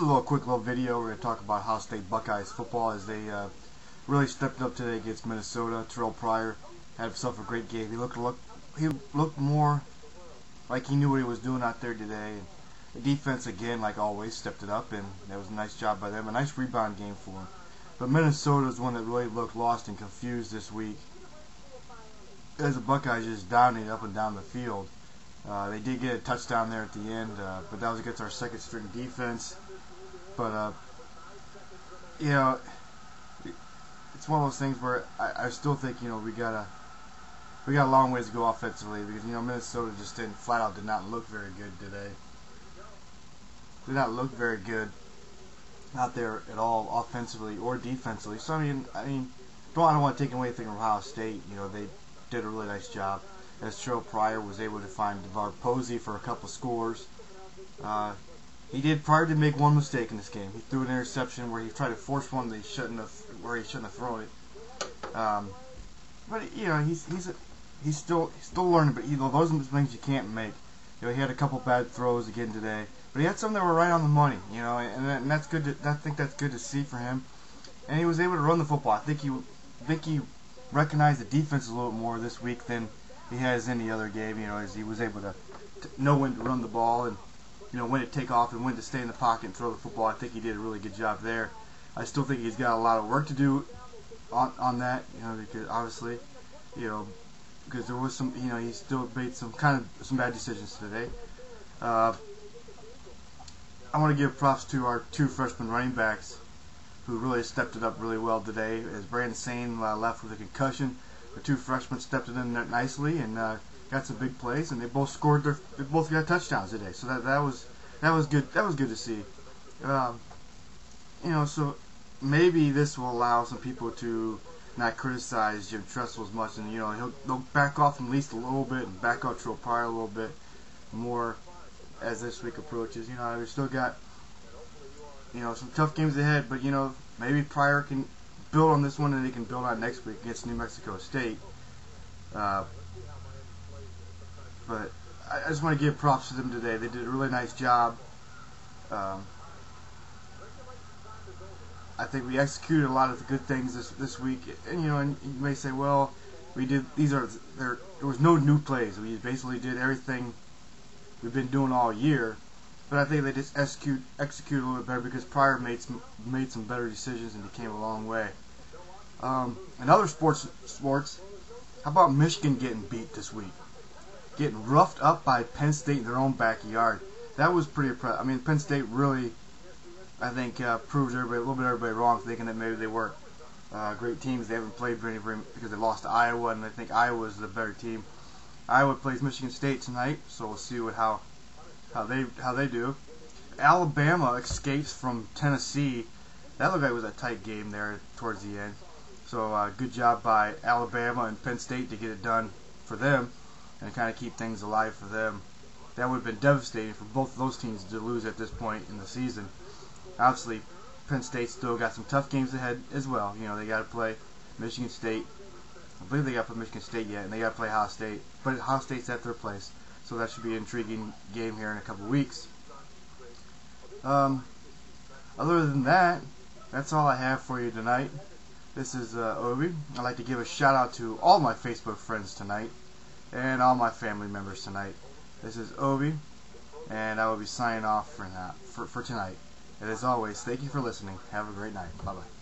a little quick little video. We're going to talk about Ohio State Buckeyes football as they really stepped up today against Minnesota. Terrell Pryor had himself a great game. He looked more like he knew what he was doing out there today. And the defense, again, like always, stepped it up, and that was a nice job by them. A nice rebound game for them. But Minnesota is one that really looked lost and confused this week, as the Buckeyes just dominated up and down the field. They did get a touchdown there at the end, but that was against our second string defense. But you know, it's one of those things where I still think, you know, we got a long ways to go offensively, because, you know, Minnesota just flat out did not look very good today. Did not look very good out there at all, offensively or defensively. So I don't want to take away anything from Ohio State. You know, they did a really nice job. As Terrell Pryor was able to find DeVar Posey for a couple scores. Pryor did make one mistake in this game. He threw an interception where he tried to force one that he shouldn't have thrown it. But you know, he's still learning. But, you know, those are the things you can't make. You know, he had a couple bad throws again today, but he had some that were right on the money. You know, and that's good. I think that's good to see for him. And he was able to run the football. I think he recognized the defense a little more this week than he has any other game. You know, as he was able to know when to run the ball and, you know, when to take off and when to stay in the pocket and throw the football. I think he did a really good job there. I still think he's got a lot of work to do on that. You know, because obviously, you know, because there was some, you know, he still made some bad decisions today. I want to give props to our two freshman running backs who really stepped it up really well today. As Brandon Sane left with a concussion, the two freshmen stepped it in nicely and got some big plays, and they both got touchdowns today. So that was good. That was good to see. You know, so maybe this will allow some people to not criticize Jim Tressel as much, and, you know, they'll back off him at least a little bit and back out Terrell Pryor a little bit more as this week approaches. You know, we still got, you know, some tough games ahead, but, you know, maybe Pryor can build on this one and they can build on next week against New Mexico State. But I just want to give props to them today. They did a really nice job. I think we executed a lot of the good things this week, and, you know, and you may say, well, there was no new plays. We basically did everything we've been doing all year. But I think they just execute a little bit better because Pryor made some better decisions, and he came a long way. In other sports, how about Michigan getting beat this week? Getting roughed up by Penn State in their own backyard. That was pretty impressive. I mean, Penn State really, I think, proved a little bit everybody wrong, thinking that maybe they weren't great teams. They haven't played very because they lost to Iowa, and I think Iowa is the better team. Iowa plays Michigan State tonight, so we'll see how they do. Alabama escapes from Tennessee. That looked like it was a tight game there towards the end. So good job by Alabama and Penn State to get it done for them and kind of keep things alive for them. That would have been devastating for both of those teams to lose at this point in the season. Obviously, Penn State still got some tough games ahead as well. You know, they got to play Michigan State. I believe they got to play Michigan State yet, and they got to play Ohio State. But Ohio State's at their place, so that should be an intriguing game here in a couple weeks. Other than that, that's all I have for you tonight. This is Obi. I'd like to give a shout out to all my Facebook friends tonight and all my family members tonight. This is Obi, and I will be signing off for tonight. And as always, thank you for listening. Have a great night. Bye-bye.